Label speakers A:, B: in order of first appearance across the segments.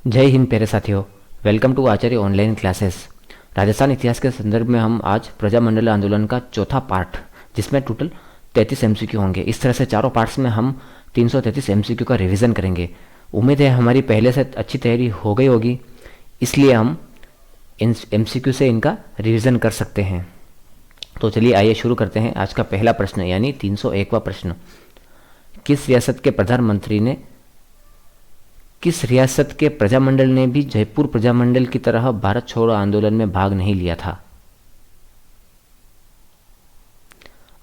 A: जय हिंद प्यारे साथियों। Welcome to Acharya online classes. Rajasthan इतिहास के संदर्भ में हम आज प्रजामंडल आंदोलन का चौथा पार्ट, जिसमें टोटल 33 एमसीक्यू होंगे। इस तरह से चारों पार्ट्स में हम 333 एमसीक्यू का रिवीजन करेंगे। उम्मीद है हमारी पहले से अच्छी तैयारी हो गई होगी, इसलिए हम इन एमसीक्यू से इनका रिवीजन कर सकते हैं। तो चलिए आइए शुरू करते हैं। आज का पहला प्रश्न यानी 301वां प्रश्न। किस रियासत के प्रजामंडल ने भी जयपुर प्रजामंडल की तरह भारत छोड़ो आंदोलन में भाग नहीं लिया था?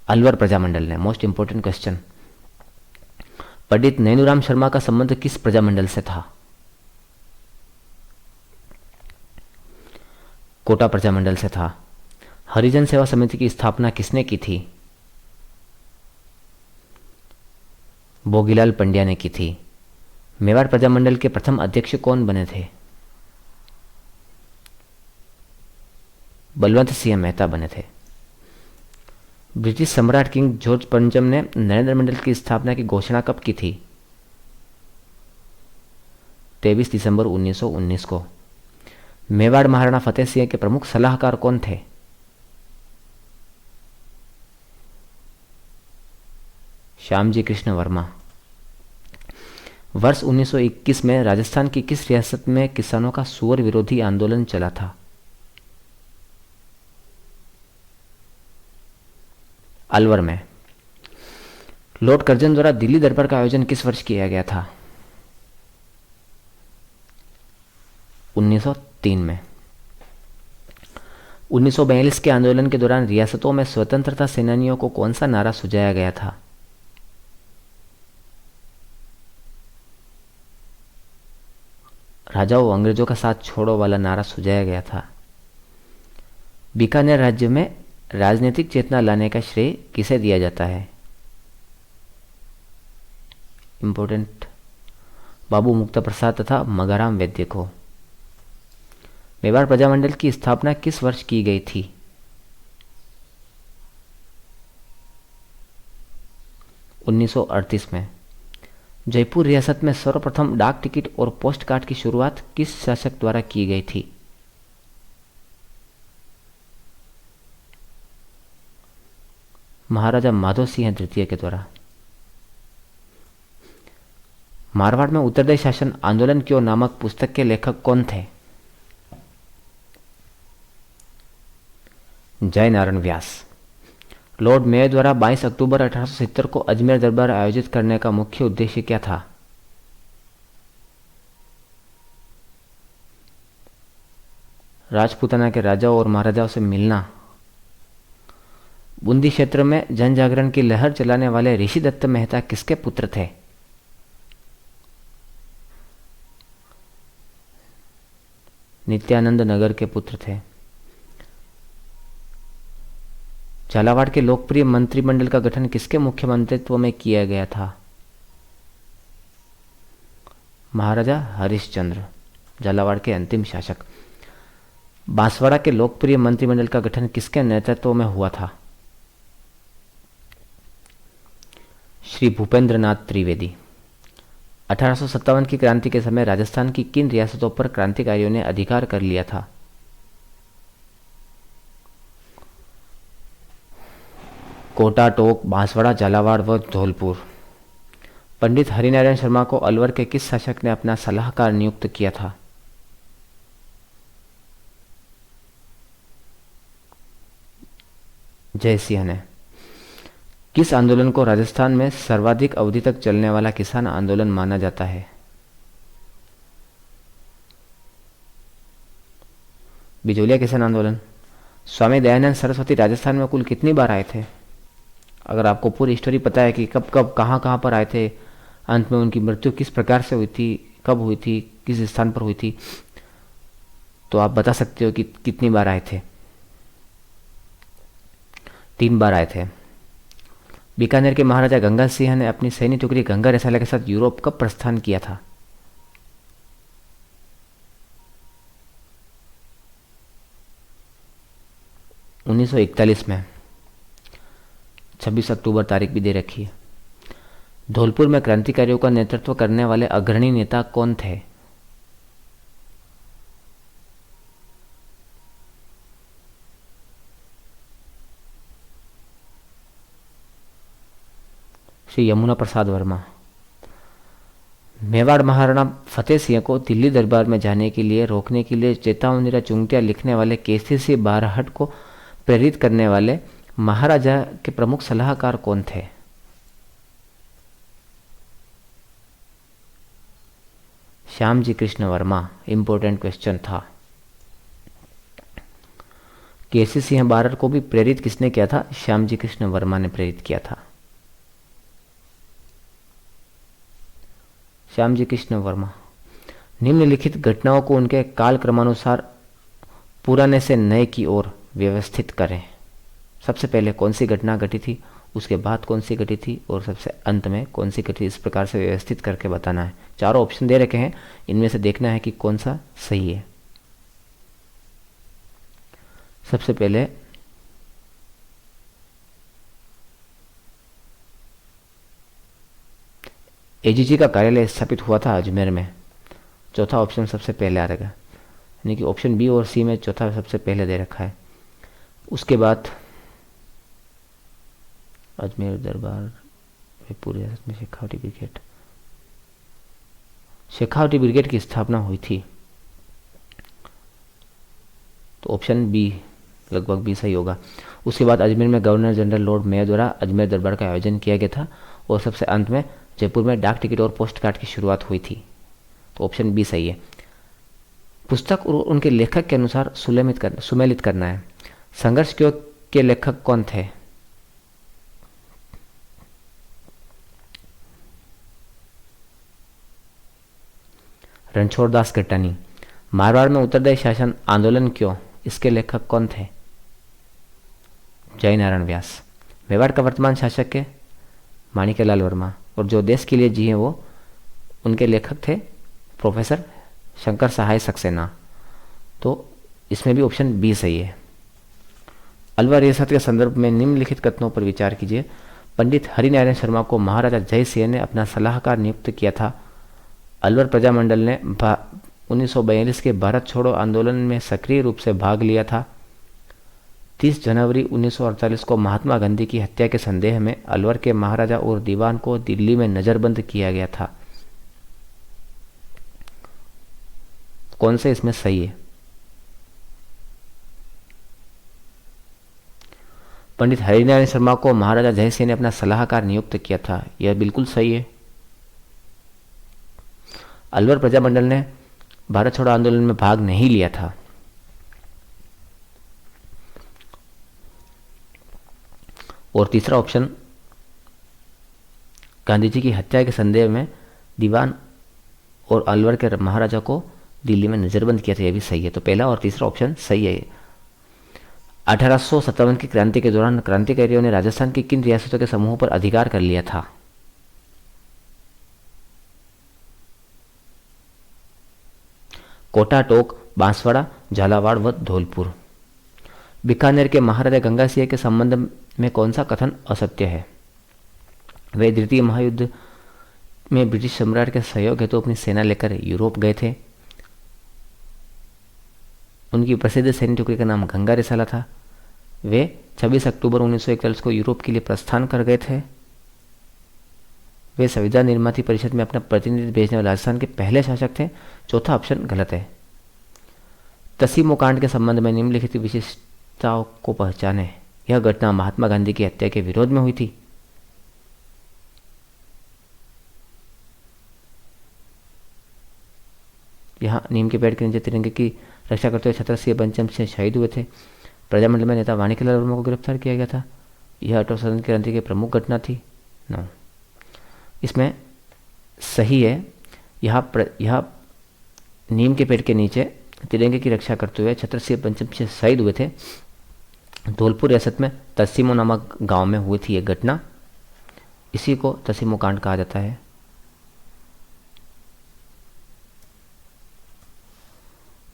A: अलवर प्रजामंडल ने। Most important question. Pandit Nainuram Sharma का संबंध किस प्रजामंडल से था? कोटा प्रजामंडल से था। हरिजन सेवा समिति की स्थापना किसने की थी? भोगीलाल पंड्या ने की थी। मेवाड़ प्रजामंडल के प्रथम अध्यक्ष कौन बने थे? बलवंत सिंह मेहता बने थे। ब्रिटिश सम्राट किंग जॉर्ज पंचम ने नरेंद्र मंडल की स्थापना की घोषणा कब की थी? 23 दिसंबर 1919 को। मेवाड़ महाराणा फतेह सिंह के प्रमुख सलाहकार कौन थे? श्यामजी कृष्ण वर्मा। वर्ष 1921 में राजस्थान की किस रियासत में किसानों का सुअर विरोधी आंदोलन चला था? अलवर में। लॉर्ड कर्जन द्वारा दिल्ली दरबार का आयोजन किस वर्ष किया गया था? 1903 में। 1942 के आंदोलन के दौरान रियासतों में स्वतंत्रता सेनानियों को कौन सा नारा सुझाया गया था? राजाओं अंग्रेजों का साथ छोड़ो वाला नारा सुझाया गया था। बीकानेर राज्य में राजनीतिक चेतना लाने का श्रेय किसे दिया जाता है? इंपॉर्टेंट, बाबू मुक्ता प्रसाद तथा मगाराम वैद्य को। मेवाड़ प्रजामंडल की स्थापना किस वर्ष की गई थी? 1938 में। जयपुर रियासत में सर्वप्रथम डाक टिकट और पोस्ट कार्ड की शुरुआत किस शासक द्वारा की गई थी? महाराजा माधव सिंह द्वितीय के द्वारा। मारवाड़ में उत्तरदायी शासन आंदोलन क्यों नामक पुस्तक के लेखक कौन थे? जय नारायण व्यास। लॉर्ड मेयर द्वारा 22 अक्टूबर 1870 को अजमेर दरबार आयोजित करने का मुख्य उद्देश्य क्या था? राजपूताना के राजाओं और महाराजाओं से मिलना। बूंदी क्षेत्र में जन जागरण की लहर चलाने वाले ऋषि दत्त मेहता किसके पुत्र थे? नित्यानंद नगर के पुत्र थे। झालावाड़ के लोकप्रिय मंत्रिमंडल का गठन किसके मुख्यमंत्रित्व में किया गया था? महाराजा हरिश्चंद्र, झालावाड़ के अंतिम शासक। बांसवाड़ा के लोकप्रिय मंत्रिमंडल का गठन किसके नेतृत्व में हुआ था? श्री भूपेंद्र नाथ त्रिवेदी। 1857 की क्रांति के समय राजस्थान की किन रियासतों पर क्रांतिकारियों ने अधिकार कर लिया था? कोटा, टोंक, बांसवाड़ा, झालावाड़ व धौलपुर। पंडित हरिनारायण शर्मा को अलवर के किस शासक ने अपना सलाहकार नियुक्त किया था? जय सिंह ने। किस आंदोलन को राजस्थान में सर्वाधिक अवधि तक चलने वाला किसान आंदोलन माना जाता है? बिजोलिया किसान आंदोलन। स्वामी दयानंद सरस्वती राजस्थान में कुल कितनी बार आए थे? अगर आपको पूरी स्टोरी पता है कि कब कब कहाँ कहाँ पर आए थे, अंत में उनकी मृत्यु किस प्रकार से हुई थी, कब हुई थी, किस स्थान पर हुई थी, तो आप बता सकते हो कि कितनी बार आए थे। 3 बार आए थे। बीकानेर के महाराजा गंगा सिंह ने अपनी सैन्य टुकड़ी गंगा रसाला के साथ यूरोप कब प्रस्थान किया था? 1941 में। 26 अक्टूबर तारीख भी दे रखी है। धौलपुर में क्रांतिकारियों का नेतृत्व करने वाले अग्रणी नेता कौन थे? श्री यमुना प्रसाद वर्मा। मेवाड़ महाराणा फतेह सिंह को दिल्ली दरबार में जाने के लिए रोकने के लिए चेतावनी चुंगतियाँ लिखने वाले केसी सिंह बारहट को प्रेरित करने वाले महाराजा के प्रमुख सलाहकार कौन थे? श्यामजी कृष्ण वर्मा। इंपॉर्टेंट क्वेश्चन था। केसी सिंह बारहट को भी प्रेरित किसने किया था? श्यामजी कृष्ण वर्मा ने प्रेरित किया था। श्यामजी कृष्ण वर्मा। निम्नलिखित घटनाओं को उनके काल क्रमानुसार पुराने से नए की ओर व्यवस्थित करें। सबसे पहले कौन सी घटना घटी थी, उसके बाद कौन सी घटी थी और सबसे अंत में कौन सी घटी, इस प्रकार से व्यवस्थित करके बताना है। चारों ऑप्शन दे रखे हैं, इनमें से देखना है कि कौन सा सही है। सबसे पहले एजीजी का कार्यालय स्थापित हुआ था अजमेर में। चौथा ऑप्शन सबसे पहले आ रहेगा, यानी कि ऑप्शन बी और सी में चौथा सबसे पहले दे रखा है। उसके बाद अजमेर दरबार पूरे में शेखावटी ब्रिगेड की स्थापना हुई थी, तो ऑप्शन बी लगभग भी सही होगा। उसके बाद अजमेर में गवर्नर जनरल लॉर्ड मेयर द्वारा अजमेर दरबार का आयोजन किया गया था और सबसे अंत में जयपुर में डाक टिकट और पोस्ट कार्ड की शुरुआत हुई थी, तो ऑप्शन बी सही है। पुस्तक और उनके लेखक के अनुसार सुमेलित करना है। संघर्ष के लेखक कौन थे? रणछोड़ दास कटानी। मारवाड़ में उत्तरदायी शासन आंदोलन क्यों, इसके लेखक कौन थे? जयनारायण व्यास। मेवाड़ का वर्तमान शासक के माणिक्यलाल वर्मा, और जो देश के लिए जिए वो उनके लेखक थे प्रोफेसर शंकर सहाय सक्सेना, तो इसमें भी ऑप्शन बी सही है। अलवर रियासत के संदर्भ में निम्नलिखित कथनों पर विचार कीजिए। पंडित हरिनारायण शर्मा को महाराजा जय सिंह ने अपना सलाहकार नियुक्त किया था। अलवर प्रजामंडल ने 1942 के भारत छोड़ो आंदोलन में सक्रिय रूप से भाग लिया था। 30 जनवरी 1948 को महात्मा गांधी की हत्या के संदेह में अलवर के महाराजा और दीवान को दिल्ली में नजरबंद किया गया था। कौन से इसमें सही है? पंडित हरिनारायण शर्मा को महाराजा जय सिंह ने अपना सलाहकार नियुक्त किया था, यह बिल्कुल सही है। अलवर प्रजामंडल ने भारत छोड़ो आंदोलन में भाग नहीं लिया था। और तीसरा ऑप्शन, गांधी जी की हत्या के संदेह में दीवान और अलवर के महाराजा को दिल्ली में नजरबंद किया था, यह भी सही है। तो पहला और तीसरा ऑप्शन सही है। 1857 की क्रांति के दौरान क्रांतिकारियों ने राजस्थान की किन रियासतों के समूह पर अधिकार कर लिया था? कोटा, टोक, बांसवाड़ा, झालावाड़ व धौलपुर। बीकानेर के महाराजा गंगा सिंह के संबंध में कौन सा कथन असत्य है? वे द्वितीय महायुद्ध में ब्रिटिश सम्राट के सहयोग हेतु अपनी सेना लेकर यूरोप गए थे। उनकी प्रसिद्ध सैन्य टुकड़ी का नाम गंगा रिसाला था। वे 26 अक्टूबर 1941 को यूरोप के लिए प्रस्थान कर गए थे। वे संविधान निर्माती परिषद में अपना प्रतिनिधि भेजने वाले राजस्थान के पहले शासक थे। चौथा ऑप्शन गलत है। तसीमो कांड के संबंध में निम्नलिखित विशिष्टताओं को पहचाने। यह घटना महात्मा गांधी की हत्या के विरोध में हुई थी। यहाँ नीम के पेड़ के नीचे तिरंगे की रक्षा करते हुए छत्र सिंह पंचम सिंह शहीद हुए थे। प्रजामंडल में नेता माणिक्यलाल वर्मा को गिरफ्तार किया गया था। यह अटल सदन क्रांति की प्रमुख घटना थी। नो, इसमें सही है। यह नीम के पेड़ के नीचे तिरंगे की रक्षा करते हुए छत्र सिंह पंचम सिंह शहीद हुए थे। धौलपुर रियासत में तसीमो नामक गांव में हुई थी यह घटना। इसी को तसीमो कांड कहा जाता है।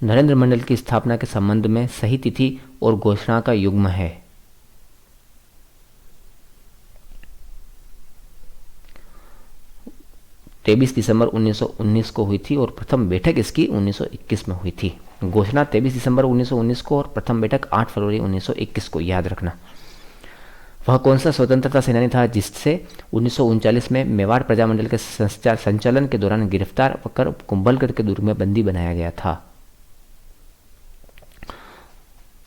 A: नरेंद्र मंडल की स्थापना के संबंध में सही तिथि और घोषणा का युग्म है। तेईस दिसंबर 1919 को हुई थी और प्रथम बैठक इसकी 1921 में हुई थी। घोषणा 23 दिसंबर 1919 को और प्रथम बैठक 8 फरवरी 1921 को, याद रखना। वह कौन सा स्वतंत्रता सेनानी था जिससे 1939 में मेवाड़ प्रजामंडल के संचालन के दौरान गिरफ्तार कर कुंभलगढ़ के दुर्ग में बंदी बनाया गया था?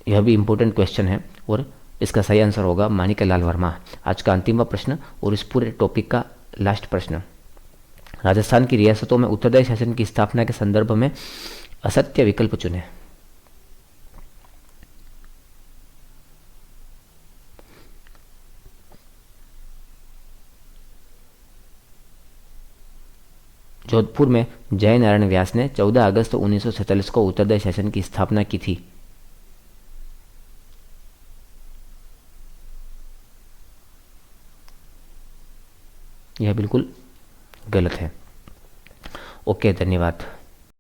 A: यह भी इंपॉर्टेंट क्वेश्चन है और इसका सही आंसर होगा माणिक्यलाल वर्मा। आज का अंतिम प्रश्न और इस पूरे टॉपिक का लास्ट प्रश्न। राजस्थान की रियासतों में उत्तरदायी शासन की स्थापना के संदर्भ में असत्य विकल्प चुनें। जोधपुर में जय नारायण व्यास ने 14 अगस्त 1947 को उत्तरदायी शासन की स्थापना की थी। यह बिल्कुल गलत है। ओके, धन्यवाद।